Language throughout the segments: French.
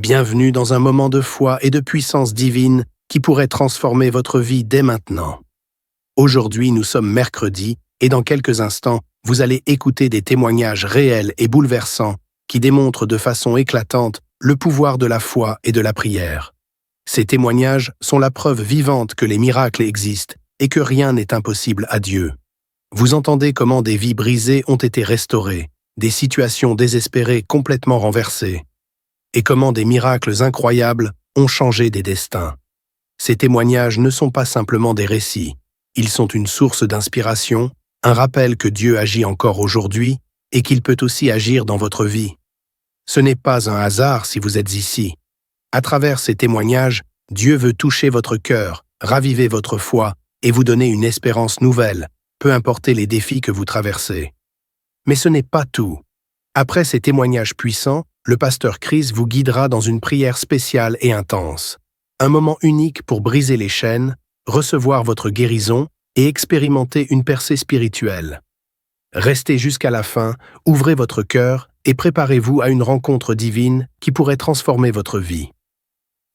Bienvenue dans un moment de foi et de puissance divine qui pourrait transformer votre vie dès maintenant. Aujourd'hui, nous sommes mercredi et dans quelques instants, vous allez écouter des témoignages réels et bouleversants qui démontrent de façon éclatante le pouvoir de la foi et de la prière. Ces témoignages sont la preuve vivante que les miracles existent et que rien n'est impossible à Dieu. Vous entendez comment des vies brisées ont été restaurées, des situations désespérées complètement renversées, et comment des miracles incroyables ont changé des destins. Ces témoignages ne sont pas simplement des récits, ils sont une source d'inspiration, un rappel que Dieu agit encore aujourd'hui et qu'il peut aussi agir dans votre vie. Ce n'est pas un hasard si vous êtes ici. À travers ces témoignages, Dieu veut toucher votre cœur, raviver votre foi et vous donner une espérance nouvelle, peu importe les défis que vous traversez. Mais ce n'est pas tout. Après ces témoignages puissants, le pasteur Chris vous guidera dans une prière spéciale et intense. Un moment unique pour briser les chaînes, recevoir votre guérison et expérimenter une percée spirituelle. Restez jusqu'à la fin, ouvrez votre cœur et préparez-vous à une rencontre divine qui pourrait transformer votre vie.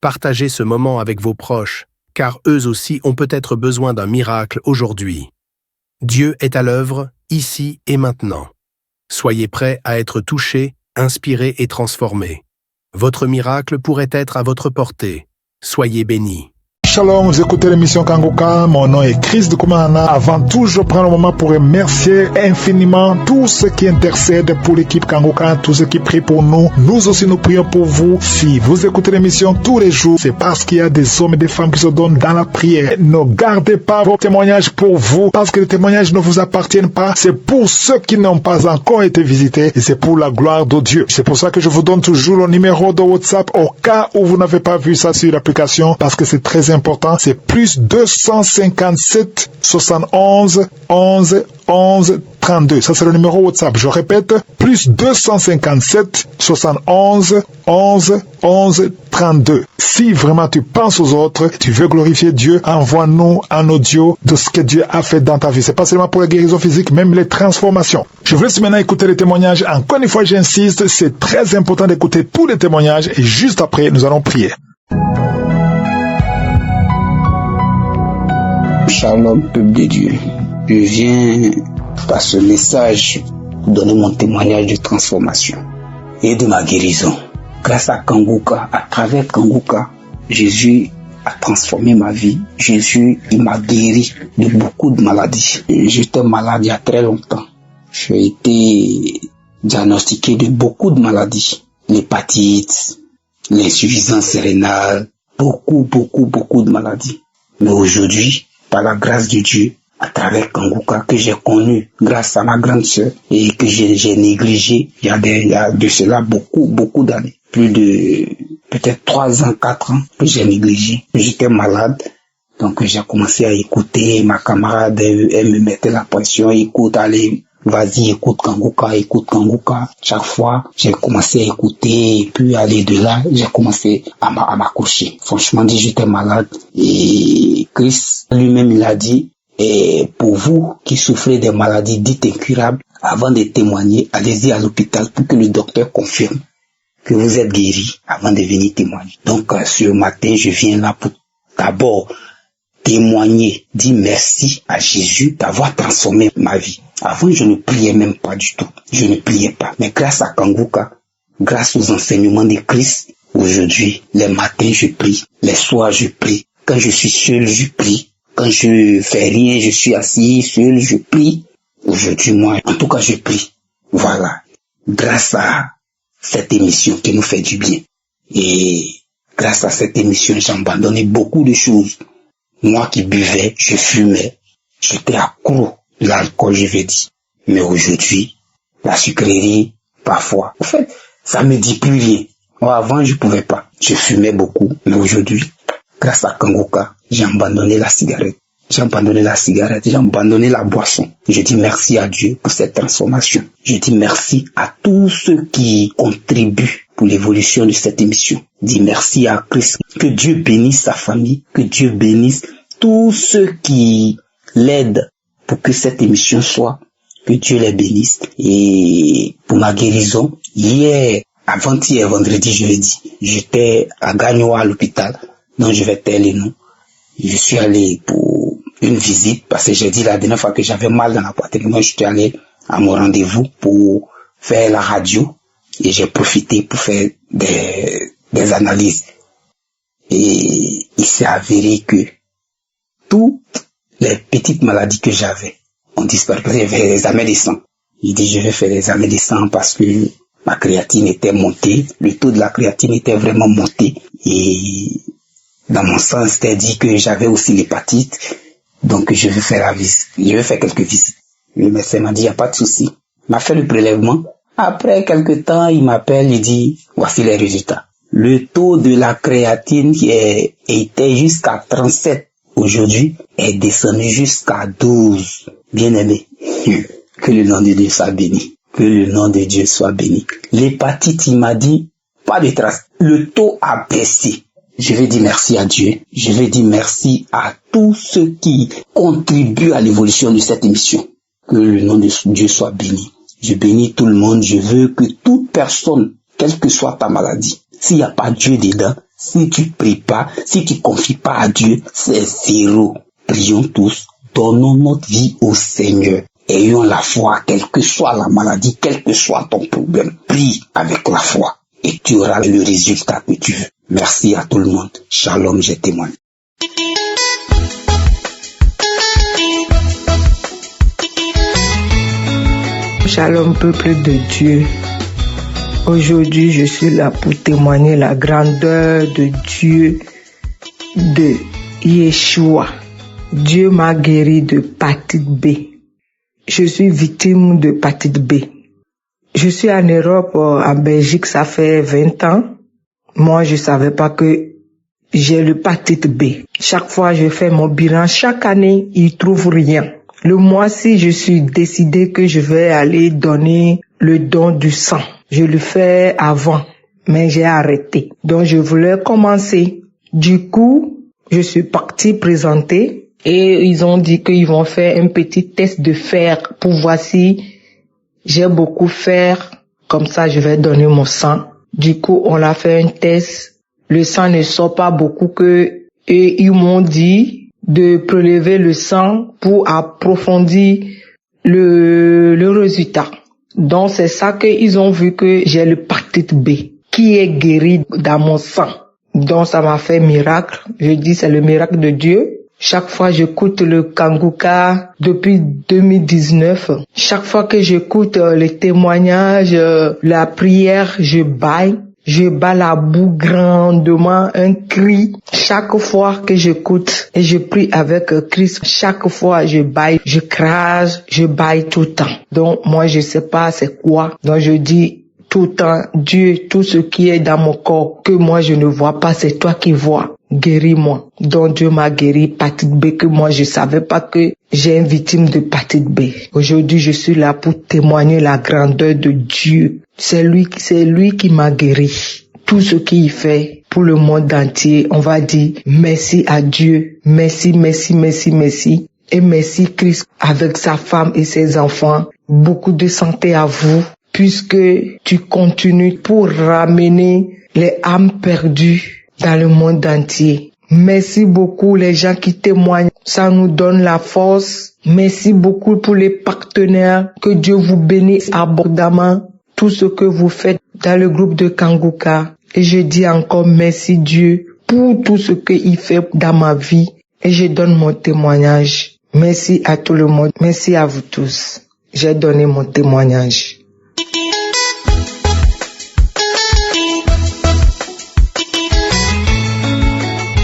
Partagez ce moment avec vos proches, car eux aussi ont peut-être besoin d'un miracle aujourd'hui. Dieu est à l'œuvre, ici et maintenant. Soyez prêts à être touchés, inspirés et transformés. Votre miracle pourrait être à votre portée. Soyez bénis. Shalom, vous écoutez l'émission Kanguka, mon nom est Chris de Koumana. Avant tout, je prends le moment pour remercier infiniment tous ceux qui intercèdent pour l'équipe Kanguka, tous ceux qui prient pour nous. Nous aussi, nous prions pour vous. Si vous écoutez l'émission tous les jours, c'est parce qu'il y a des hommes et des femmes qui se donnent dans la prière. Ne gardez pas vos témoignages pour vous, parce que les témoignages ne vous appartiennent pas. C'est pour ceux qui n'ont pas encore été visités et c'est pour la gloire de Dieu. C'est pour ça que je vous donne toujours le numéro de WhatsApp au cas où vous n'avez pas vu ça sur l'application, parce que c'est très important. C'est plus 257 71 11 11 32. Ça, c'est le numéro WhatsApp. Je répète, plus 257 71 11 11 32. Si vraiment tu penses aux autres, tu veux glorifier Dieu, envoie-nous un audio de ce que Dieu a fait dans ta vie. C'est pas seulement pour la guérison physique, même les transformations. Je vous laisse maintenant écouter les témoignages. Encore une fois, j'insiste, c'est très important d'écouter tous les témoignages et juste après, nous allons prier. Shalom, peuple de Dieu. Je viens par ce message donner mon témoignage de transformation et de ma guérison. Grâce à Kanguka, à travers Kanguka, Jésus a transformé ma vie. Jésus, il m'a guéri de beaucoup de maladies. J'étais malade il y a très longtemps. J'ai été diagnostiqué de beaucoup de maladies. L'hépatite, l'insuffisance rénale, beaucoup de maladies. Mais aujourd'hui, par la grâce de Dieu, à travers Kanguka, que j'ai connu grâce à ma grande sœur et que j'ai négligé il y a de cela beaucoup d'années. Plus de peut-être 3 ans, 4 ans que j'ai négligé. J'étais malade, donc j'ai commencé à écouter. Ma camarade, elle me mettait la pression, écoute, allez, vas-y, écoute Kanguka. Chaque fois, j'ai commencé à écouter et puis aller de là, j'ai commencé à m'accrocher. Franchement dit, j'étais malade et Chris lui-même il a dit, et pour vous qui souffrez des maladies dites incurables, avant de témoigner, allez-y à l'hôpital pour que le docteur confirme que vous êtes guéri avant de venir témoigner. Donc ce matin, je viens là pour d'abord témoigner, dire merci à Jésus d'avoir transformé ma vie. Avant, je ne priais même pas du tout. Je ne priais pas. Mais grâce à Kanguka, grâce aux enseignements de Christ, aujourd'hui, les matins, je prie. Les soirs, je prie. Quand je suis seul, je prie. Quand je fais rien, je suis assis seul, je prie. Aujourd'hui, moi, en tout cas, je prie. Voilà. Grâce à cette émission qui nous fait du bien. Et grâce à cette émission, j'ai abandonné beaucoup de choses. Moi qui buvais, je fumais, j'étais accro de l'alcool, je vais dire. Mais aujourd'hui, la sucrerie, parfois, en fait, ça me dit plus rien. Moi, avant, je pouvais pas. Je fumais beaucoup, mais aujourd'hui, grâce à Kanguka, j'ai abandonné la cigarette. J'ai abandonné la boisson. Je dis merci à Dieu pour cette transformation. Je dis merci à tous ceux qui contribuent pour l'évolution de cette émission. Je dis merci à Christ. Que Dieu bénisse sa famille. Que Dieu bénisse tous ceux qui l'aident pour que cette émission soit. Que Dieu les bénisse. Et pour ma guérison, hier, avant-hier, vendredi, jeudi, j'étais à Gagnoa à l'hôpital, donc je vais taire les noms. Je suis allé pour une visite parce que j'ai dit la dernière fois que j'avais mal dans la poitrine. Moi, je suis allé à mon rendez-vous pour faire la radio et j'ai profité pour faire des analyses. Et il s'est avéré que toutes les petites maladies que j'avais ont disparu. J'ai fait des examens de sang. Il dit je vais faire des examens de sang parce que ma créatine était montée, le taux de la créatine était vraiment monté et dans mon sang c'était dit que j'avais aussi l'hépatite, donc je vais faire la visite, je vais faire quelques visites. Le médecin m'a dit il n'y a pas de souci, il m'a fait le prélèvement. Après quelques temps il m'appelle, il dit voici les résultats. Le taux de la créatine qui était jusqu'à 37 aujourd'hui est descendu jusqu'à 12. Bien aimé, que le nom de Dieu soit béni. Que le nom de Dieu soit béni. L'hépatite, il m'a dit, pas de traces. Le taux a baissé. Je vais dire merci à Dieu. Je vais dire merci à tous ceux qui contribuent à l'évolution de cette émission. Que le nom de Dieu soit béni. Je bénis tout le monde. Je veux que toute personne, quelle que soit ta maladie, s'il n'y a pas Dieu dedans, si tu pries pas, si tu confies pas à Dieu, c'est zéro. Prions tous. Donnons notre vie au Seigneur. Ayons la foi, quelle que soit la maladie, quel que soit ton problème. Prie avec la foi et tu auras le résultat que tu veux. Merci à tout le monde. Shalom, je témoigne. Shalom, peuple de Dieu. Aujourd'hui, je suis là pour témoigner la grandeur de Dieu, de Yeshua. Dieu m'a guéri de hépatite B. Je suis victime de hépatite B. Je suis en Europe, en Belgique, ça fait 20 ans. Moi, je savais pas que j'ai l'hépatite B. Chaque fois, je fais mon bilan. Chaque année, ils trouvent rien. Le mois-ci, je suis décidé que je vais aller donner le don du sang. Je le fais avant, mais j'ai arrêté. Donc, je voulais commencer. Du coup, je suis partie présenter et ils ont dit qu'ils vont faire un petit test de fer pour voir si j'ai beaucoup fer. Comme ça, je vais donner mon sang. Du coup, on a fait un test. Le sang ne sort pas beaucoup et ils m'ont dit de prélever le sang pour approfondir le résultat. Donc, c'est ça qu'ils ont vu que j'ai l'hépatite B qui est guérie dans mon sang. Donc, ça m'a fait miracle. Je dis, c'est le miracle de Dieu. Chaque fois, j'écoute le Kanguka depuis 2019. Chaque fois que j'écoute les témoignages, la prière, je bâille. Je bats la boue grandement, un cri. Chaque fois que j'écoute et je prie avec Christ, chaque fois je bâille, je crase, je bâille tout le temps. Donc moi je sais pas c'est quoi. Donc je dis tout le temps, Dieu, tout ce qui est dans mon corps, que moi je ne vois pas, c'est toi qui vois. Guéris-moi. Donc Dieu m'a guéri hépatite B que moi je savais pas que j'ai une victime de hépatite B. Aujourd'hui je suis là pour témoigner la grandeur de Dieu. C'est lui qui m'a guéri. Tout ce qu'il fait pour le monde entier, on va dire merci à Dieu. Merci, merci, merci, merci. Et merci Christ avec sa femme et ses enfants. Beaucoup de santé à vous puisque tu continues pour ramener les âmes perdues dans le monde entier. Merci beaucoup les gens qui témoignent. Ça nous donne la force. Merci beaucoup pour les partenaires. Que Dieu vous bénisse abondamment. Tout ce que vous faites dans le groupe de Kanguka. Et je dis encore merci Dieu pour tout ce qu'il fait dans ma vie. Et je donne mon témoignage. Merci à tout le monde. Merci à vous tous. J'ai donné mon témoignage.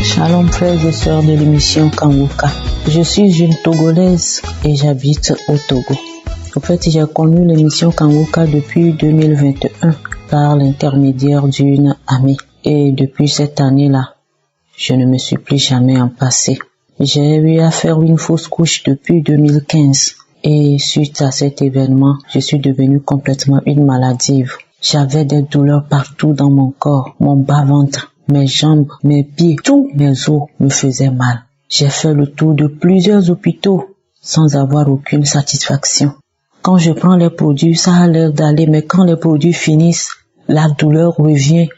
Shalom frères et sœurs de l'émission Kanguka. Je suis une Togolaise et j'habite au Togo. En fait, j'ai connu l'émission Kanguka depuis 2021 par l'intermédiaire d'une amie. Et depuis cette année-là, je ne me suis plus jamais en passé. J'ai eu à faire une fausse couche depuis 2015. Et suite à cet événement, je suis devenue complètement une maladive. J'avais des douleurs partout dans mon corps, mon bas-ventre, mes jambes, mes pieds, tous mes os me faisaient mal. J'ai fait le tour de plusieurs hôpitaux sans avoir aucune satisfaction. Quand je prends les produits, ça a l'air d'aller, mais quand les produits finissent, la douleur revient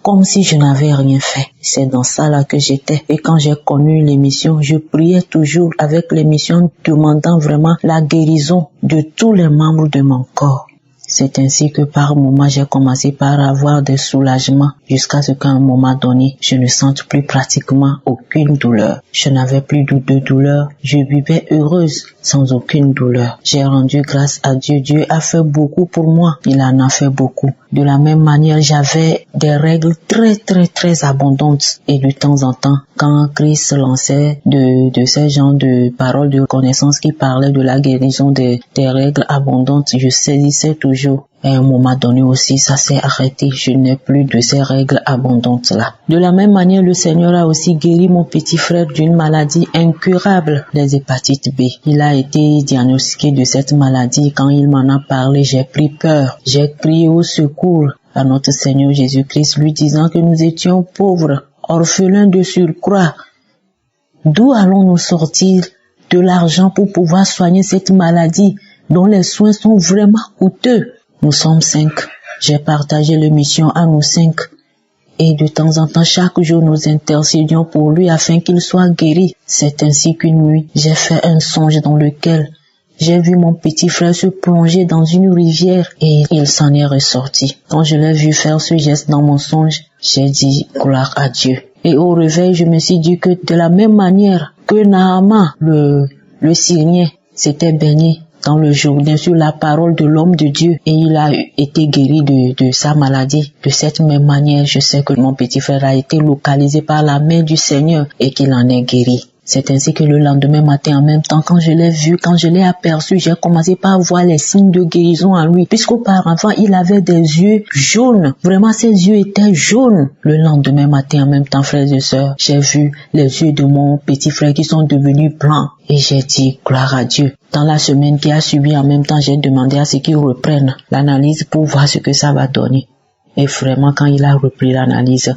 comme si je n'avais rien fait. C'est dans ça là que j'étais. Et quand j'ai connu l'émission, je priais toujours avec l'émission, demandant vraiment la guérison de tous les membres de mon corps. C'est ainsi que par moments, j'ai commencé par avoir des soulagements jusqu'à ce qu'à un moment donné, je ne sente plus pratiquement aucune douleur. Je n'avais plus de douleur. Je vivais heureuse sans aucune douleur. J'ai rendu grâce à Dieu. Dieu a fait beaucoup pour moi. Il en a fait beaucoup. De la même manière, j'avais des règles très abondantes. Et de temps en temps, quand Christ lançait de ces genres de paroles de connaissance qui parlaient de la guérison des règles abondantes, je saisissais toujours. Et à un moment donné aussi, ça s'est arrêté. Je n'ai plus de ces règles abondantes-là. De la même manière, le Seigneur a aussi guéri mon petit frère d'une maladie incurable, les hépatites B. Il a été diagnostiqué de cette maladie. Quand il m'en a parlé, j'ai pris peur. J'ai crié au secours à notre Seigneur Jésus-Christ, lui disant que nous étions pauvres, orphelins de surcroît. D'où allons-nous sortir de l'argent pour pouvoir soigner cette maladie dont les soins sont vraiment coûteux? Nous sommes 5. J'ai partagé l'émission à nous 5. Et de temps en temps, chaque jour, nous intercédions pour lui afin qu'il soit guéri. C'est ainsi qu'une nuit, j'ai fait un songe dans lequel j'ai vu mon petit frère se plonger dans une rivière et il s'en est ressorti. Quand je l'ai vu faire ce geste dans mon songe, j'ai dit gloire à Dieu. Et au réveil, je me suis dit que de la même manière que Naaman, le Syrien, s'était baigné dans le Jourdain sur la parole de l'homme de Dieu et il a été guéri de sa maladie. De cette même manière, je sais que mon petit frère a été localisé par la main du Seigneur et qu'il en est guéri. C'est ainsi que le lendemain matin, en même temps, quand je l'ai vu, quand je l'ai aperçu, j'ai commencé par voir les signes de guérison en lui. Puisqu'auparavant, il avait des yeux jaunes. Vraiment, ses yeux étaient jaunes. Le lendemain matin, en même temps, frères et sœurs, j'ai vu les yeux de mon petit frère qui sont devenus blancs. Et j'ai dit, gloire à Dieu. Dans la semaine qui a suivi, en même temps, j'ai demandé à ce qu'il reprenne l'analyse pour voir ce que ça va donner. Et vraiment, quand il a repris l'analyse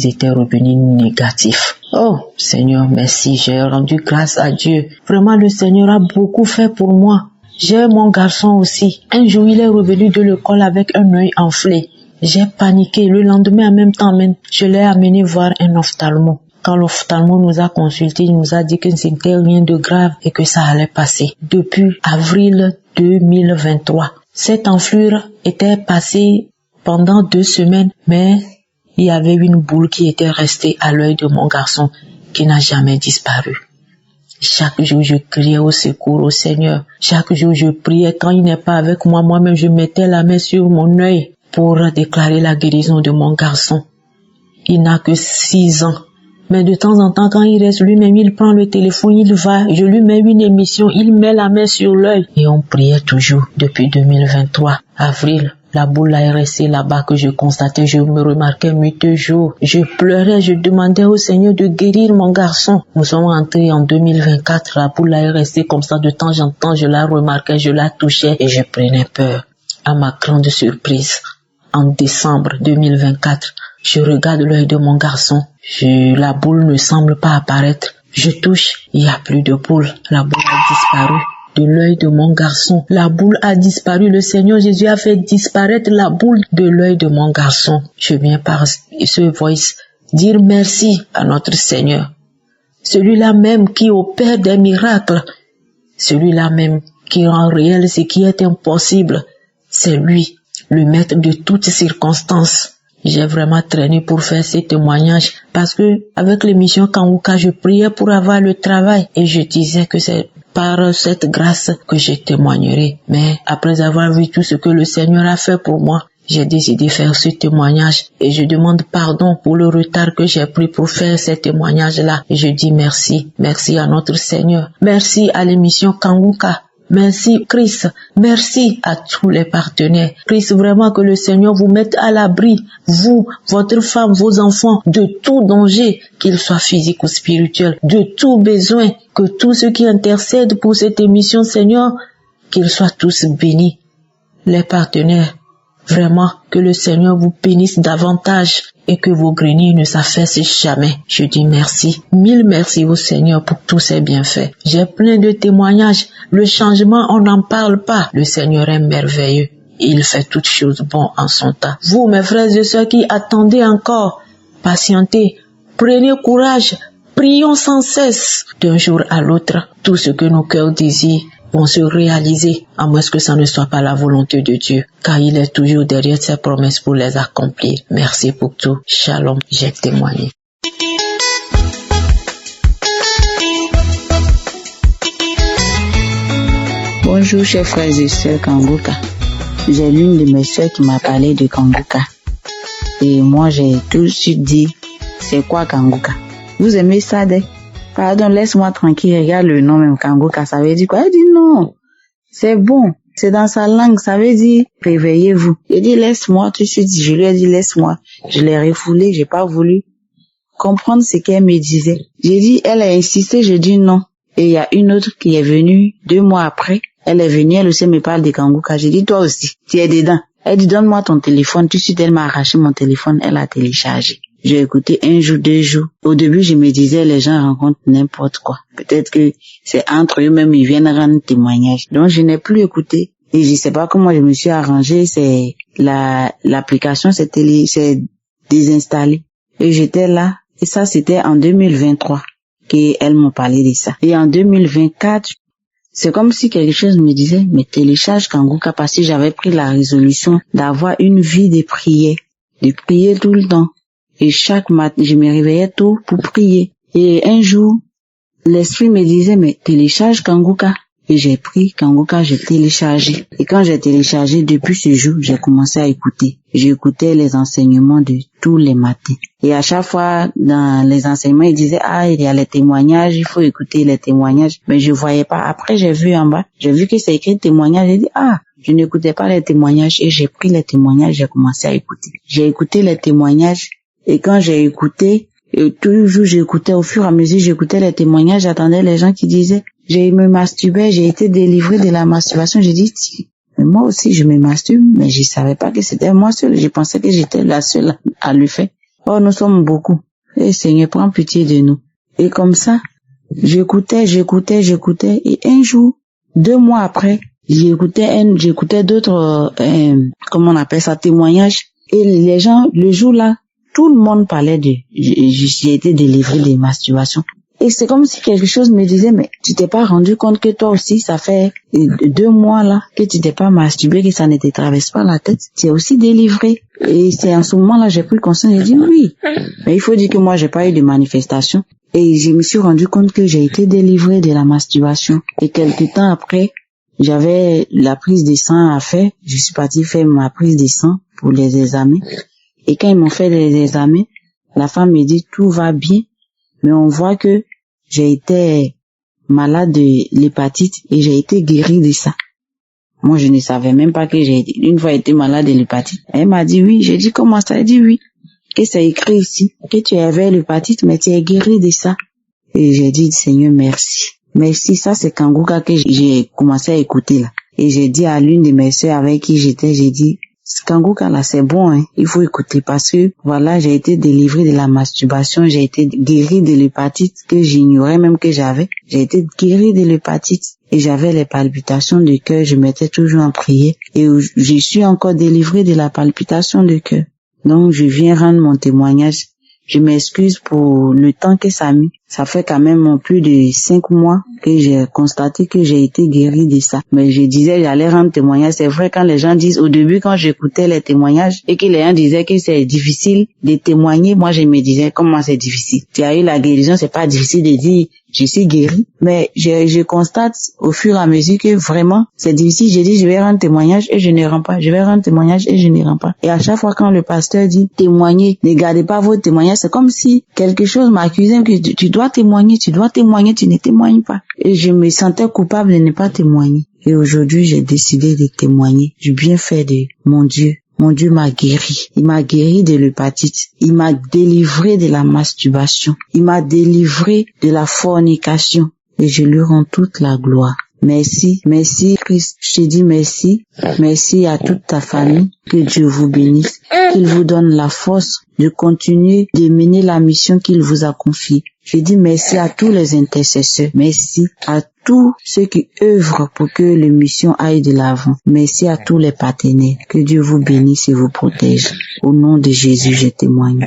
était revenue négative. Oh, Seigneur, merci, j'ai rendu grâce à Dieu. Vraiment, le Seigneur a beaucoup fait pour moi. J'ai mon garçon aussi. Un jour, il est revenu de l'école avec un œil enflé. J'ai paniqué. Le lendemain, en même temps, je l'ai amené voir un ophtalmo. Quand l'ophtalmo nous a consulté, il nous a dit que c'était rien de grave et que ça allait passer. Depuis avril 2023, cette enflure était passée pendant 2 semaines, mais il y avait une boule qui était restée à l'œil de mon garçon qui n'a jamais disparu. Chaque jour, je criais au secours au Seigneur. Chaque jour, je priais. Quand il n'est pas avec moi, moi-même, je mettais la main sur mon œil pour déclarer la guérison de mon garçon. Il n'a que 6 ans. Mais de temps en temps, quand il reste lui-même, il prend le téléphone, il va, je lui mets une émission, il met la main sur l'œil. Et on priait toujours depuis 2023, avril. La boule est restée là-bas que je constatais, je me remarquais mueteux jour. Je pleurais, je demandais au Seigneur de guérir mon garçon. Nous sommes entrés en 2024, la boule est restée comme ça de temps en temps, je la remarquais, je la touchais et je prenais peur. À ma grande surprise, en décembre 2024, je regarde l'œil de mon garçon. La boule ne semble pas apparaître. Je touche, il n'y a plus de boule. La boule a disparu de l'œil de mon garçon. La boule a disparu. Le Seigneur Jésus a fait disparaître la boule de l'œil de mon garçon. Je viens par ce voice dire merci à notre Seigneur. Celui-là même qui opère des miracles. Celui-là même qui rend réel ce qui est impossible. C'est lui, le maître de toutes circonstances. J'ai vraiment traîné pour faire ces témoignages parce que avec l'émission Kangouka, je priais pour avoir le travail et je disais que c'est par cette grâce que je témoignerai. Mais après avoir vu tout ce que le Seigneur a fait pour moi, j'ai décidé de faire ce témoignage et je demande pardon pour le retard que j'ai pris pour faire ces témoignages-là. Et je dis merci. Merci à notre Seigneur. Merci à l'émission Kangouka. Merci Christ, merci à tous les partenaires. Christ, vraiment que le Seigneur vous mette à l'abri, vous, votre femme, vos enfants, de tout danger, qu'il soit physique ou spirituel, de tout besoin, que tous ceux qui intercèdent pour cette émission, Seigneur, qu'ils soient tous bénis. Les partenaires, vraiment que le Seigneur vous bénisse davantage et que vos greniers ne s'affaissent jamais. Je dis merci, 1000 merci au Seigneur pour tous ses bienfaits. J'ai plein de témoignages. Le changement, on n'en parle pas. Le Seigneur est merveilleux. Il fait toutes choses bonnes en son temps. Vous, mes frères et sœurs qui attendez encore, patientez, prenez courage, prions sans cesse. D'un jour à l'autre, tout ce que nos cœurs désirent vont se réaliser, à moins que ça ne soit pas la volonté de Dieu, car il est toujours derrière ses promesses pour les accomplir. Merci pour tout. Shalom, j'ai témoigné. Bonjour chers frères et sœurs Kanguka. J'ai l'une de mes sœurs qui m'a parlé de Kanguka. Et moi j'ai tout de suite dit, c'est quoi Kanguka? Vous aimez ça dès? Pardon, laisse-moi tranquille, regarde le nom même Kanguka, ça veut dire quoi? Elle dit non, c'est bon, c'est dans sa langue, ça veut dire réveillez-vous. J'ai dit laisse-moi, tout de suite, je lui ai dit laisse-moi. Je l'ai refoulé, j'ai pas voulu comprendre ce qu'elle me disait. J'ai dit, elle a insisté, j'ai dit non. Et il y a une autre qui est venue 2 mois après. Elle est venue, elle aussi me parle de Kanguka. J'ai dit, toi aussi, tu es dedans. Elle dit, donne-moi ton téléphone. Tout de suite, elle m'a arraché mon téléphone, elle a téléchargé. J'ai écouté 1 jour, 2 jours. Au début, je me disais, les gens rencontrent n'importe quoi. Peut-être que c'est entre eux-mêmes, ils viennent rendre témoignage. Donc, je n'ai plus écouté. Et je sais pas comment je me suis arrangée. C'est l'application s'est désinstallée. Et j'étais là. Et ça, c'était en 2023 qu'elles m'ont parlé de ça. Et en 2024, c'est comme si quelque chose me disait, mais télécharge Kanguka, parce que j'avais pris la résolution d'avoir une vie de prière tout le temps. Et chaque matin, je me réveillais tôt pour prier. Et un jour, l'esprit me disait, mais télécharge Kanguka. Et j'ai pris Kanguka, j'ai téléchargé. Et quand j'ai téléchargé, depuis ce jour, j'ai commencé à écouter. J'écoutais les enseignements de tous les matins. Et à chaque fois, dans les enseignements, ils disaient, il y a les témoignages, il faut écouter les témoignages. Mais je voyais pas. Après, j'ai vu en bas, j'ai vu que c'est écrit témoignage. J'ai dit, je n'écoutais pas les témoignages. Et j'ai pris les témoignages, j'ai commencé à écouter. J'ai écouté les témoignages. Et quand j'ai écouté, toujours j'écoutais, au fur et à mesure, j'écoutais les témoignages, j'attendais les gens qui disaient, j'ai me masturbé, j'ai été délivré de la masturbation. J'ai dit, mais moi aussi je me masturbe, mais je savais pas que c'était moi seule. Je pensais que j'étais la seule à le faire. Oh, nous sommes beaucoup. Et Seigneur, prends pitié de nous. Et comme ça, j'écoutais. Et un jour, 2 mois après, j'écoutais d'autres, comment on appelle ça, témoignages. Et les gens, le jour-là, tout le monde parlait j'ai été délivré de masturbation. Et c'est comme si quelque chose me disait, mais tu t'es pas rendu compte que toi aussi, ça fait 2 mois là, que tu t'es pas masturbé, que ça ne te traverse pas la tête. Tu es aussi délivré. Et c'est en ce moment-là, j'ai pris conscience, j'ai dit oui. Mais il faut dire que moi, j'ai pas eu de manifestation. Et je me suis rendu compte que j'ai été délivré de la masturbation. Et quelque temps après, j'avais la prise de sang à faire. Je suis partie faire ma prise de sang pour les examens. Et quand ils m'ont fait les examens, la femme me dit tout va bien, mais on voit que j'ai été malade de l'hépatite et j'ai été guérie de ça. Moi, je ne savais même pas que j'ai une fois été malade de l'hépatite. Elle m'a dit oui. J'ai dit comment ça? Elle dit oui. Que c'est écrit ici, que tu avais l'hépatite, mais tu es guérie de ça. Et j'ai dit Seigneur merci. Merci, ça c'est Kanguka que j'ai commencé à écouter là. Et j'ai dit à l'une de mes sœurs avec qui j'étais, j'ai dit Kanguka là c'est bon, hein. Il faut écouter parce que voilà, j'ai été délivrée de la masturbation, j'ai été guérie de l'hépatite que j'ignorais même que j'avais. J'ai été guérie de l'hépatite et j'avais les palpitations de cœur, je m'étais toujours en prière et je suis encore délivrée de la palpitation de cœur. Donc je viens rendre mon témoignage. Je m'excuse pour le temps que ça a mis. Ça fait quand même plus de 5 mois que j'ai constaté que j'ai été guérie de ça. Mais je disais, j'allais rendre témoignage. C'est vrai quand les gens disent, au début quand j'écoutais les témoignages et que les gens disaient que c'est difficile de témoigner, moi je me disais, comment c'est difficile? Tu as eu la guérison, c'est pas difficile de dire, je suis guérie. Mais je constate au fur et à mesure que vraiment c'est difficile. J'ai dit, je vais rendre témoignage et je ne rends pas. Je vais rendre témoignage et je ne rends pas. Et à chaque fois quand le pasteur dit, témoignez, ne gardez pas vos témoignages, c'est comme si quelque chose m'accusait que tu dois témoigner, tu ne témoignes pas. Et je me sentais coupable de ne pas témoigner. Et aujourd'hui, j'ai décidé de témoigner du bienfait de mon Dieu. Mon Dieu m'a guéri. Il m'a guéri de l'hépatite. Il m'a délivré de la masturbation. Il m'a délivré de la fornication. Et je lui rends toute la gloire. Merci, merci Christ. Je te dis merci. Merci à toute ta famille. Que Dieu vous bénisse. Qu'il vous donne la force de continuer de mener la mission qu'il vous a confiée. Je dis merci à tous les intercesseurs. Merci à tous ceux qui œuvrent pour que l'émission aille de l'avant. Merci à tous les partenaires. Que Dieu vous bénisse et vous protège. Au nom de Jésus, je témoigne.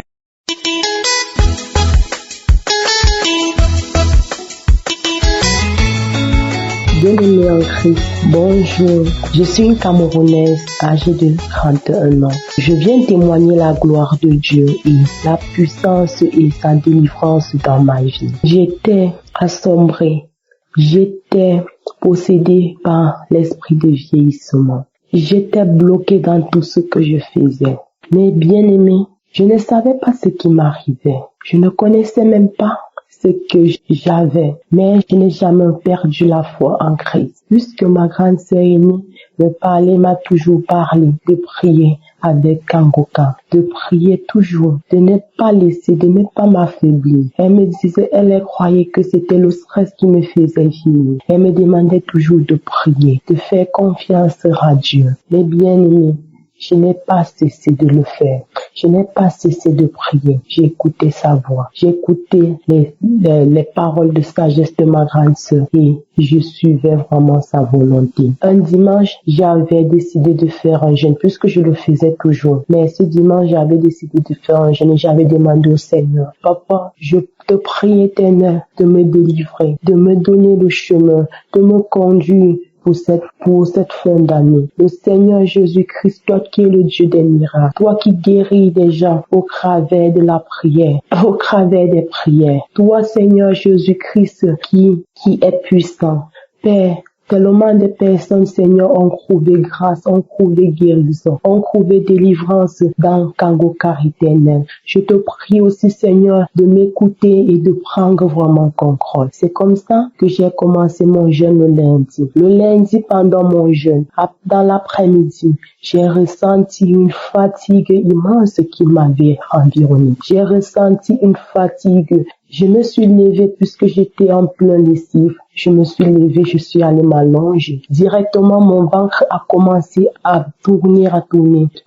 Bien-aimé en Christ, bonjour. Je suis une Camerounaise âgée de 31 ans. Je viens témoigner la gloire de Dieu et la puissance et sa délivrance dans ma vie. J'étais assombrée. J'étais possédée par l'esprit de vieillissement. J'étais bloquée dans tout ce que je faisais. Mais bien-aimé, je ne savais pas ce qui m'arrivait. Je ne connaissais même pas ce que j'avais, mais je n'ai jamais perdu la foi en Christ. Puisque ma grande sœur aînée m'a toujours parlé de prier avec Kangoka, de prier toujours, de ne pas laisser, de ne pas m'affaiblir. Elle me disait, elle croyait que c'était le stress qui me faisait vivre. Elle me demandait toujours de prier, de faire confiance à Dieu. Mais bien aimé, je n'ai pas cessé de le faire. Je n'ai pas cessé de prier. J'ai écouté sa voix. J'ai écouté les paroles de sagesse de ma grande sœur et je suivais vraiment sa volonté. Un dimanche, j'avais décidé de faire un jeûne puisque je le faisais toujours. Mais ce dimanche, j'avais décidé de faire un jeûne et j'avais demandé au Seigneur, Papa, je te prie éternel de me délivrer, de me donner le chemin, de me conduire pour cette fin d'année. Le Seigneur Jésus-Christ, toi qui es le Dieu des miracles, toi qui guéris des gens au travers de la prière, au travers des prières. Toi, Seigneur Jésus-Christ, qui est puissant. Père, tellement de personnes, Seigneur, ont trouvé grâce, ont trouvé guérison, ont trouvé délivrance dans Kangoka éternel. Je te prie aussi, Seigneur, de m'écouter et de prendre vraiment contrôle. C'est comme ça que j'ai commencé mon jeûne le lundi. Le lundi, pendant mon jeûne, dans l'après-midi, j'ai ressenti une fatigue immense qui m'avait environné. J'ai ressenti une fatigue. Je me suis levée puisque j'étais en plein lessive. Je me suis levée, je suis allée m'allonger. Directement, mon ventre a commencé à tourner.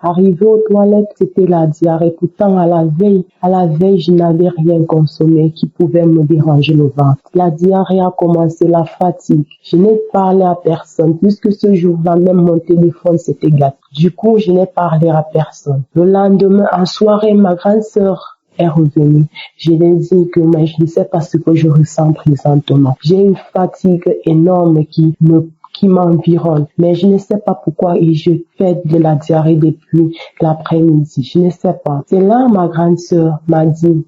Arrivé aux toilettes, c'était la diarrhée. Pourtant, à la veille, je n'avais rien consommé qui pouvait me déranger le ventre. La diarrhée a commencé, la fatigue. Je n'ai parlé à personne puisque ce jour-là, même mon téléphone s'était gâté. Du coup, je n'ai parlé à personne. Le lendemain, en soirée, ma grande sœur est revenue. Je lui ai dit que je ne sais pas ce que je ressens présentement. J'ai une fatigue énorme qui m'environne, mais je ne sais pas pourquoi et je fais de la diarrhée depuis l'après-midi. Je ne sais pas. C'est là ma grande sœur m'a dit,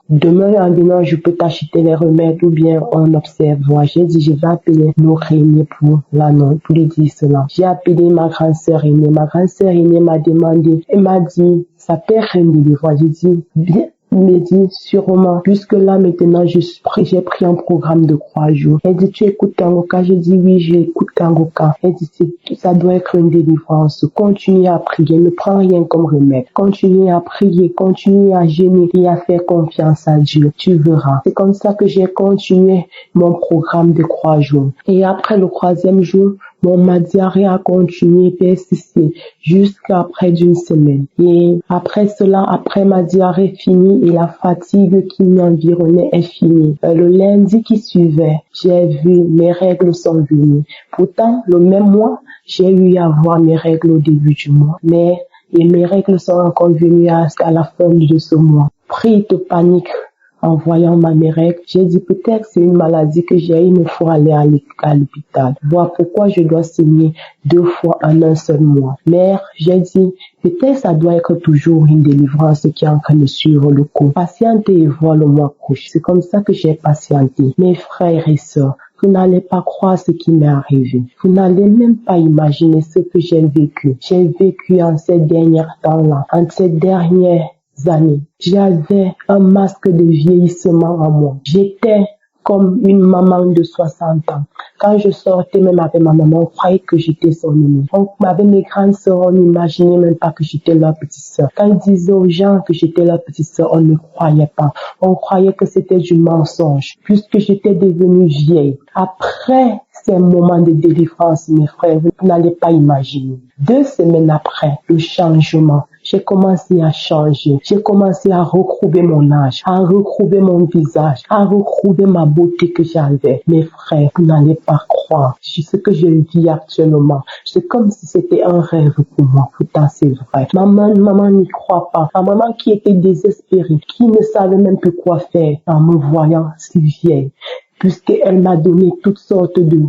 demain en venant, je peux t'acheter les remèdes ou bien on observe. Moi, j'ai dit, je vais appeler nos réunions pour lui dire cela. J'ai appelé ma grande sœur aînée. Ma grande sœur aînée m'a demandé, elle m'a dit, ça peut rien de voir. J'ai dit, bien. Il me dit, sûrement, puisque là, maintenant, j'ai pris un programme de 3 jours. Elle dit, tu écoutes Kangoka? J'ai dit, oui, j'écoute Kangoka. Elle dit, ça doit être une délivrance. Continue à prier, ne prends rien comme remède. Continue à prier, continue à jeûner et à faire confiance à Dieu. Tu verras. C'est comme ça que j'ai continué mon programme de 3 jours. Et après le 3e jour, ma diarrhée a continué, persisté jusqu'à près d'une semaine. Et après cela, après ma diarrhée finie et la fatigue qui m'environnait est finie, le lundi qui suivait, j'ai vu mes règles sont venues. Pourtant, le même mois, j'ai eu à avoir mes règles au début du mois. Mais mes règles sont encore venues à la fin de ce mois. Pris de panique. En voyant mes règles, j'ai dit peut-être c'est une maladie que j'ai, il me faut aller à l'hôpital. Voir pourquoi je dois saigner 2 fois en un seul mois. Mais j'ai dit peut-être ça doit être toujours une délivrance qui est en train de suivre le coup. Patienter et voir le mois prochain. C'est comme ça que j'ai patienté. Mes frères et sœurs, vous n'allez pas croire ce qui m'est arrivé. Vous n'allez même pas imaginer ce que j'ai vécu. J'ai vécu en ces derniers temps-là, en ces dernières années. J'avais un masque de vieillissement en moi. J'étais comme une maman de 60 ans. Quand je sortais même avec ma maman, on croyait que j'étais son amie. Avec mes grandes sœurs, on n'imaginait même pas que j'étais leur petite sœur. Quand ils disaient aux gens que j'étais leur petite sœur, on ne croyait pas. On croyait que c'était du mensonge, puisque j'étais devenue vieille. Après C'est un moment de délivrance, mes frères, vous n'allez pas imaginer. 2 semaines après le changement, j'ai commencé à changer. J'ai commencé à retrouver mon âge, à retrouver mon visage, à retrouver ma beauté que j'avais. Mes frères, vous n'allez pas croire. Ce que je dis actuellement, c'est comme si c'était un rêve pour moi. Pourtant, c'est vrai. Maman n'y croit pas. Ma maman qui était désespérée, qui ne savait même plus quoi faire en me voyant si vieille, puisqu'elle m'a donné toutes sortes de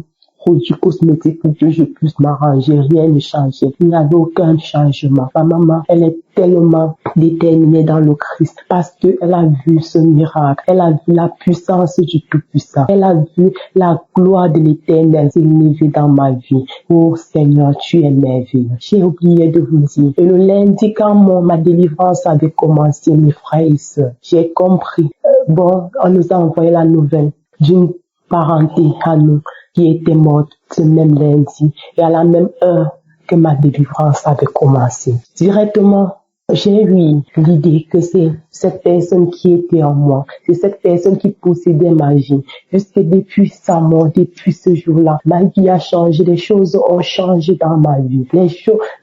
produits cosmétiques pour que je puisse m'arranger. Rien ne changeait. Il n'y avait aucun changement. Ma maman, elle est tellement déterminée dans le Christ parce qu'elle a vu ce miracle. Elle a vu la puissance du Tout-Puissant. Elle a vu la gloire de l'Éternel s'élever dans ma vie. Oh Seigneur, tu es merveilleux. J'ai oublié de vous dire. Et le lundi, quand ma délivrance avait commencé, mes frères et sœurs, j'ai compris. On nous a envoyé la nouvelle d'une parenté à nous qui était morte ce même lundi et à la même heure que ma délivrance avait commencé. Directement, j'ai eu l'idée que c'est cette personne qui était en moi, c'est cette personne qui possédait ma vie. Puisque depuis sa mort, depuis ce jour-là, ma vie a changé, les choses ont changé dans ma vie.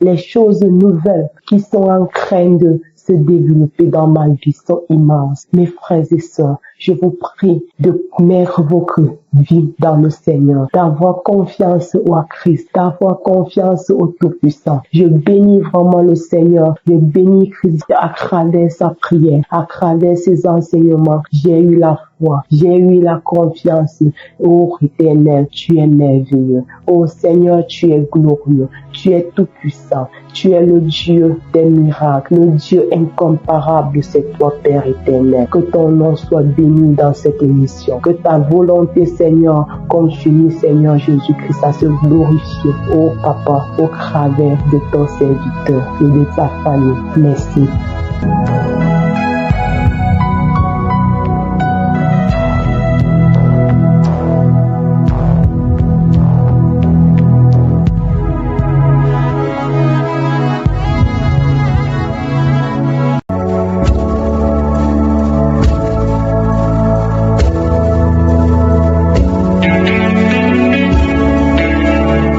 Les choses nouvelles qui sont en train de se développer dans ma vie sont immenses. Mes frères et sœurs, je vous prie de mettre votre vie dans le Seigneur, d'avoir confiance au Christ, d'avoir confiance au Tout-Puissant. Je bénis vraiment le Seigneur, je bénis Christ à travers sa prière, à travers ses enseignements. J'ai eu la foi, j'ai eu la confiance. Oh Éternel, tu es merveilleux. Oh Seigneur, tu es glorieux, tu es tout-puissant, tu es le Dieu des miracles, le Dieu incomparable, c'est toi Père éternel. Que ton nom soit béni dans cette émission, que ta volonté Seigneur continue Seigneur Jésus-Christ à se glorifier, oh Papa, au travers de ton serviteur et de ta famille. Merci.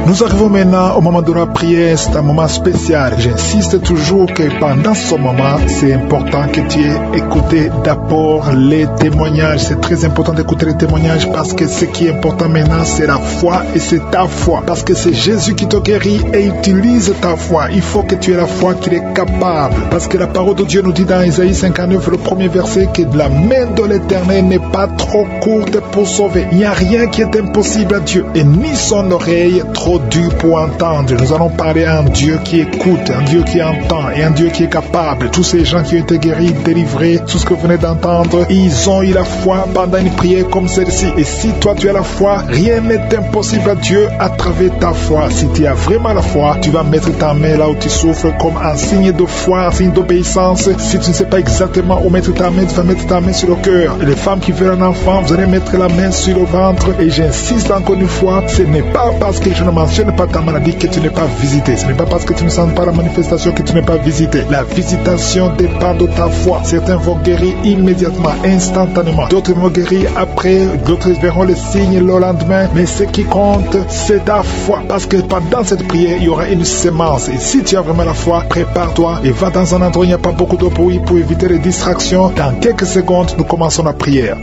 Nous arrivons maintenant au moment de la prière. C'est un moment spécial. J'insiste toujours que pendant ce moment, c'est important que tu aies écouté d'abord les témoignages. C'est très important d'écouter les témoignages parce que ce qui est important maintenant, c'est la foi et c'est ta foi. Parce que c'est Jésus qui te guérit et utilise ta foi. Il faut que tu aies la foi qu'il est capable. Parce que la parole de Dieu nous dit dans Isaïe 59, le premier verset, que la main de l'Éternel n'est pas trop courte pour sauver. Il n'y a rien qui est impossible à Dieu et ni son oreille trop dure pour entendre. Nous allons parler à un Dieu qui écoute, un Dieu qui entend et un Dieu qui est capable. Tous ces gens qui ont été guéris, délivrés, tout ce que vous venez d'entendre, ils ont eu la foi pendant une prière comme celle-ci. Et si toi tu as la foi, rien n'est impossible à Dieu à travers ta foi. Si tu as vraiment la foi, tu vas mettre ta main là où tu souffres comme un signe de foi, un signe d'obéissance. Si tu ne sais pas exactement où mettre ta main, tu vas mettre ta main sur le cœur. Et les femmes qui veulent un enfant, vous allez mettre la main sur le ventre. Et j'insiste encore une fois, ce n'est pas parce que je ne mentionne pas ta maladie que tu n'es pas visité. Ce n'est pas parce que tu ne sens pas la manifestation que tu n'es pas visité. La visitation dépend de ta foi. Certains vont guérir immédiatement, instantanément. D'autres vont guérir après. D'autres verront les signes le lendemain. Mais ce qui compte, c'est ta foi. Parce que pendant cette prière, il y aura une sémence. Et si tu as vraiment la foi, prépare-toi et va dans un endroit où il n'y a pas beaucoup de bruit pour éviter les distractions. Dans quelques secondes, nous commençons la prière.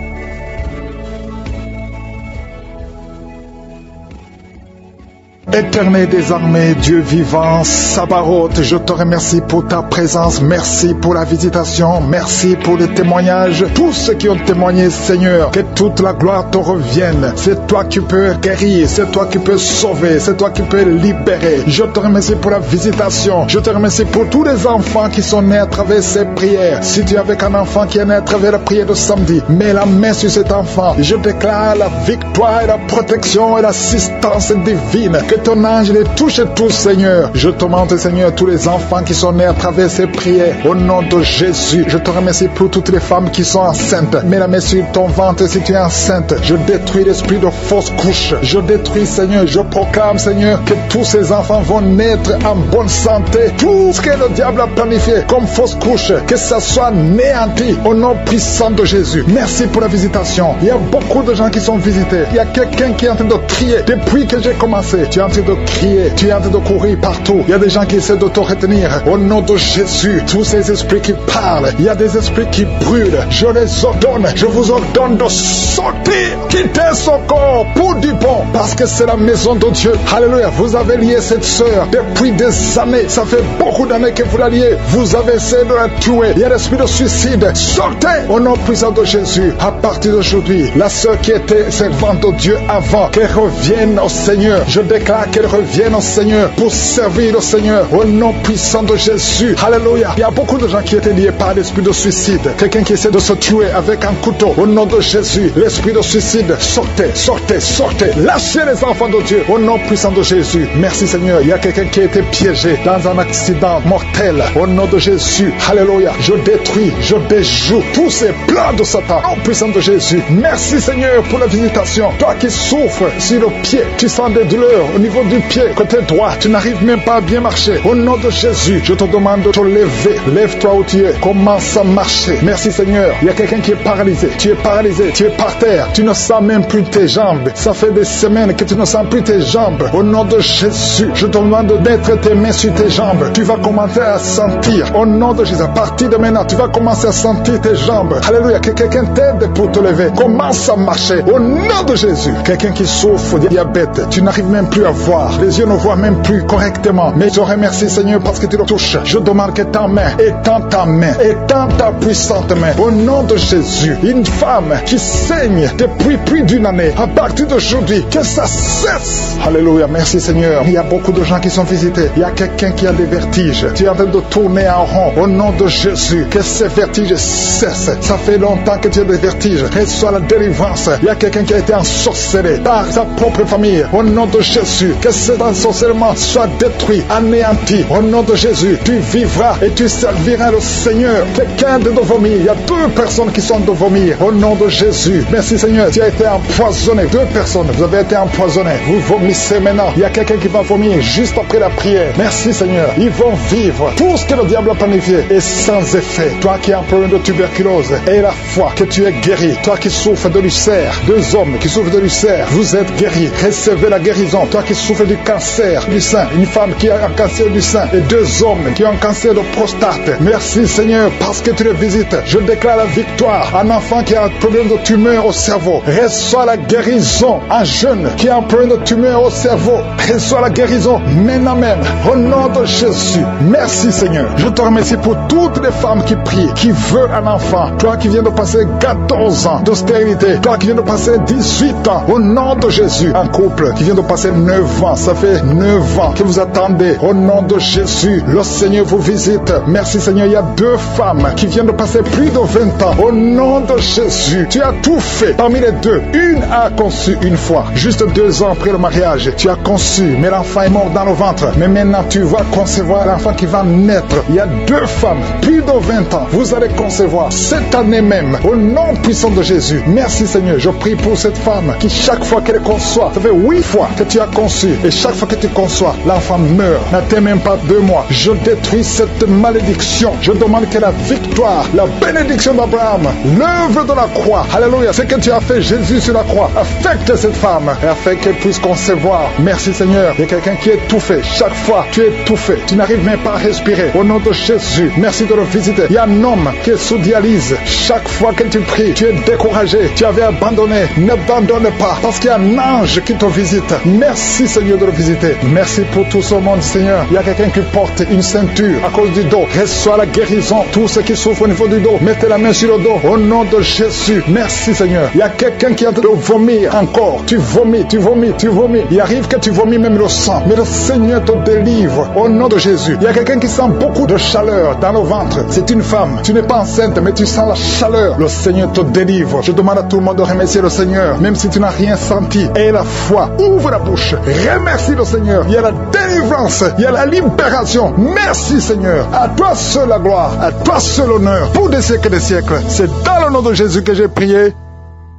Éternel des armées, Dieu vivant, Sabaoth, je te remercie pour ta présence, merci pour la visitation, merci pour les témoignages, tous ceux qui ont témoigné, Seigneur, que toute la gloire te revienne. C'est toi qui peux guérir, c'est toi qui peux sauver, c'est toi qui peux libérer. Je te remercie pour la visitation, je te remercie pour tous les enfants qui sont nés à travers ces prières. Si tu es avec un enfant qui est né à travers la prière de samedi, mets la main sur cet enfant. Je déclare la victoire et la protection et l'assistance divine. Que ton ange les touche tous, Seigneur. Je te demande, Seigneur, tous les enfants qui sont nés à travers ces prières. Au nom de Jésus, je te remercie pour toutes les femmes qui sont enceintes. Mets la main sur ton ventre si tu es enceinte. Je détruis l'esprit de fausse couche. Je détruis, Seigneur, je proclame, Seigneur, que tous ces enfants vont naître en bonne santé. Tout ce que le diable a planifié comme fausse couche, que ça soit néanti au nom puissant de Jésus. Merci pour la visitation. Il y a beaucoup de gens qui sont visités. Il y a quelqu'un qui est en train de crier. Depuis que j'ai commencé, tu es en train de crier. Tu es en train de courir partout. Il y a des gens qui essaient de te retenir. Au nom de Jésus, tous ces esprits qui parlent, il y a des esprits qui brûlent. Je les ordonne. Je vous ordonne de sortir. Quittez son corps pour du bon. Parce que c'est la maison de Dieu. Alléluia. Vous avez lié cette sœur depuis des années. Ça fait beaucoup d'années que vous la liez. Vous avez essayé de la tuer. Il y a l'esprit de suicide. Sortez au nom puissant de Jésus. À partir d'aujourd'hui, la sœur qui était servante de Dieu avant, qu'elle revienne au Seigneur. Je déclare qu'elle revienne au Seigneur pour servir le Seigneur au nom puissant de Jésus. Alléluia. Il y a beaucoup de gens qui étaient liés par l'esprit de suicide. Quelqu'un qui essaie de se tuer avec un couteau. Au nom de Jésus, l'esprit de suicide, sortez, sortez, sortez. Lâchez les enfants de Dieu au nom puissant de Jésus. Merci Seigneur. Il y a quelqu'un qui a été piégé dans un accident mortel. Au nom de Jésus. Alléluia. Je détruis, je déjoue tous ces plans de Satan au nom puissant de Jésus. Merci Seigneur pour la visitation. Toi qui souffres sur le pied, tu sens des douleurs au niveau du pied, côté droit, tu n'arrives même pas à bien marcher. Au nom de Jésus, je te demande de te lever. Lève-toi où tu es. Commence à marcher. Merci Seigneur. Il y a quelqu'un qui est paralysé. Tu es paralysé. Tu es par terre. Tu ne sens même plus tes jambes. Ça fait des semaines que tu ne sens plus tes jambes. Au nom de Jésus, je te demande de mettre tes mains sur tes jambes. Tu vas commencer à sentir. Au nom de Jésus, à partir de maintenant, tu vas commencer à sentir tes jambes. Alléluia. Que quelqu'un t'aide pour te lever. Commence à marcher. Au nom de Jésus. Quelqu'un qui souffre de diabète, tu n'arrives même plus à voir. Les yeux ne voient même plus correctement. Mais je remercie Seigneur parce que tu le touches. Je demande que ta main, étends ta main, étends ta puissante main. Au nom de Jésus, une femme qui saigne depuis plus d'une année, à partir d'aujourd'hui, que ça cesse. Alléluia, merci Seigneur. Il y a beaucoup de gens qui sont visités. Il y a quelqu'un qui a des vertiges. Tu es en train de tourner en rond. Au nom de Jésus, que ces vertiges cessent. Ça fait longtemps que tu as des vertiges. Reçois la délivrance. Il y a quelqu'un qui a été ensorcelé par sa propre famille. Au nom de Jésus, que cet ensorcellement soit détruit, anéanti. Au nom de Jésus, tu vivras et tu serviras le Seigneur. Quelqu'un de vomir. Il y a 2 personnes qui sont de vomir. Au nom de Jésus. Merci Seigneur. Tu as été empoisonné. 2 personnes. Vous avez été empoisonnés. Vous vomissez maintenant. Il y a quelqu'un qui va vomir juste après la prière. Merci Seigneur. Ils vont vivre. Tout ce que le diable a planifié est sans effet. Toi qui as un problème de tuberculose, aie la foi que tu es guéri. Toi qui souffres de l'ulcère, 2 hommes qui souffrent de l'ulcère, vous êtes guéris. Recevez la guérison. Toi qui souffres du cancer du sein, une femme qui a un cancer du sein et 2 hommes qui ont un cancer de prostate. Merci Seigneur parce que tu les visites. Je déclare la victoire. Un enfant qui a un problème de tumeur au cerveau, reçoit la guérison. Un jeune qui a un problème de tumeur au cerveau, reçoit la guérison maintenant même. Au nom de Jésus. Merci Seigneur. Je te remercie pour toutes les femmes qui prient, qui veulent un enfant. Toi qui viens de passer 14 ans de stérilité. Toi qui viens de passer 18 ans. Au nom de Jésus. Un couple qui vient de passer 9 ans. Ça fait 9 ans que vous attendez. Au nom de Jésus. Le Seigneur vous visite. Merci Seigneur. Il y a 2 femmes qui viennent de passer plus de 20 ans. Au nom de Jésus. Tu as tout fait. Parmi les 2, une a conçu une fois. Juste 2 ans après le mariage. Tu as conçu. Mais l'enfant est mort dans le ventre. Mais maintenant tu vas concevoir l'enfant qui va naître. Il y a 2 femmes. Plus de 20 ans. Vous allez concevoir cette année même. Au nom puissant de Jésus. Merci Seigneur. Je prie pour cette femme qui chaque fois qu'elle conçoit, ça fait 8 fois que tu as conçu. Et chaque fois que tu conçois, l'enfant meurt. N'attends même pas 2 mois. Je détruis cette malédiction. Je demande que la victoire, la bénédiction d'Abraham, l'œuvre de la croix, alléluia, ce que tu as fait Jésus sur la croix, affecte cette femme et afin qu'elle puisse concevoir. Merci Seigneur. Il y a quelqu'un qui est étouffé. Chaque fois, tu es étouffé. Tu n'arrives même pas à respirer. Au nom de Jésus, merci de le visiter. Il y a un homme qui est sous dialyse. Chaque fois que tu pries, tu es découragé. Tu avais abandonné. N'abandonne pas parce qu'il y a un ange qui te visite. Merci Seigneur de le visiter. Merci pour tout ce monde Seigneur. Il y a quelqu'un qui porte une ceinture à cause du dos. Reçois la guérison. Tous ceux qui souffrent au niveau du dos, mettez la main sur le dos. Au nom de Jésus. Merci Seigneur. Il y a quelqu'un qui est en train de vomir encore. Tu vomis, tu vomis, tu vomis. Il arrive que tu vomis même le sang. Mais le Seigneur te délivre. Au nom de Jésus. Il y a quelqu'un qui sent beaucoup de chaleur dans le ventre. C'est une femme. Tu n'es pas enceinte, mais tu sens la chaleur. Le Seigneur te délivre. Je demande à tout le monde de remercier le Seigneur. Même si tu n'as rien senti. Aie la foi. Ouvre la bouche. Remercie le Seigneur. Il y a la délivrance, il y a la libération. Merci Seigneur. À toi seul la gloire, à toi seul l'honneur, pour des siècles et des siècles. C'est dans le nom de Jésus que j'ai prié.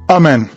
Amen.